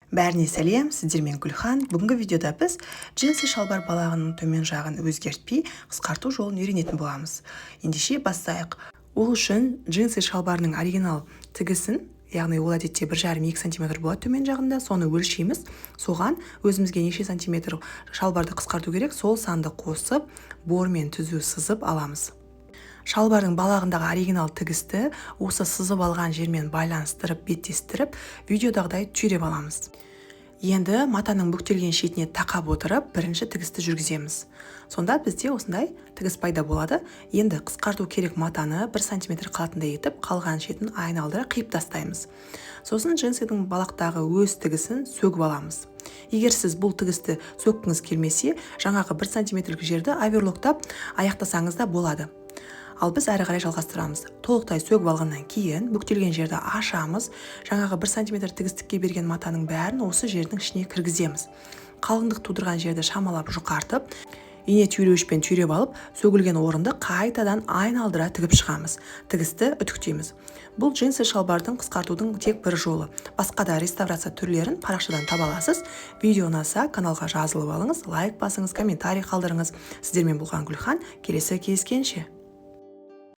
Бәріне сәлем, сіздермен Гүлхан. Бүгінгі видеода біз джинсы шалбар балағының төмен жағын өзгертпей қысқарту жолын үйренетін боламыз. Ендеше бастайық. Ол үшін джинсы шалбарының оригинал тігісін, яғни ол әдетте 1,5-2 см болады төмен жағында, соны өлшейміз. Соған өзімізге неше сантиметр шалбарды қысқарту керек, сол санды қосып, бормен түзу сызып аламыз. Шалбардың балағындағы оригинал тігісті осы сызып алған жермен байланыстырып, беттестіріп, видеодағыдай түйреп аламыз. Енді матаның бүктелген шетіне тақап отырып, бірінші тігісті жүргіземіз. Сонда бізде осындай тігіс пайда болады. Енді қысқарту керек матаны 1 см қалатындай етіп, қалған шетін айналдыра қиып тастаймыз. Сосын джинсының балақтағы өз тігісін сөгіп аламыз. Егер сіз бұл тігісті сөккіңіз келмесе, жаңағы 1 см жерді оверлоктап аяқтасаңыз да болады. Ал біз әрі қарай жалғастырамыз. Толықтай сөгіп алғаннан кейін бүктелген жерді ашамыз. Жаңағы 1 см тігістікке берген матаның бәрін осы жердің ішіне кіргіземіз. Қалыңдық тудырған жерді шамалап жұқартып, ине түйреуішпен түйреп алып, сөгілген орынды қайтадан айналдыра тігіп шығамыз. Тігісті үтіктейміз. Бұл джинсы шалбардың қысқартудың тек бір жолы. Басқа да реставрация түрлерін парақшадан таба аласыз. Видео ұнаса, каналға жазылып алыңыз, лайк басыңыз, комментарий қалдырыңыз. Сіздермен болған Гүлхан, келесі кездескенше.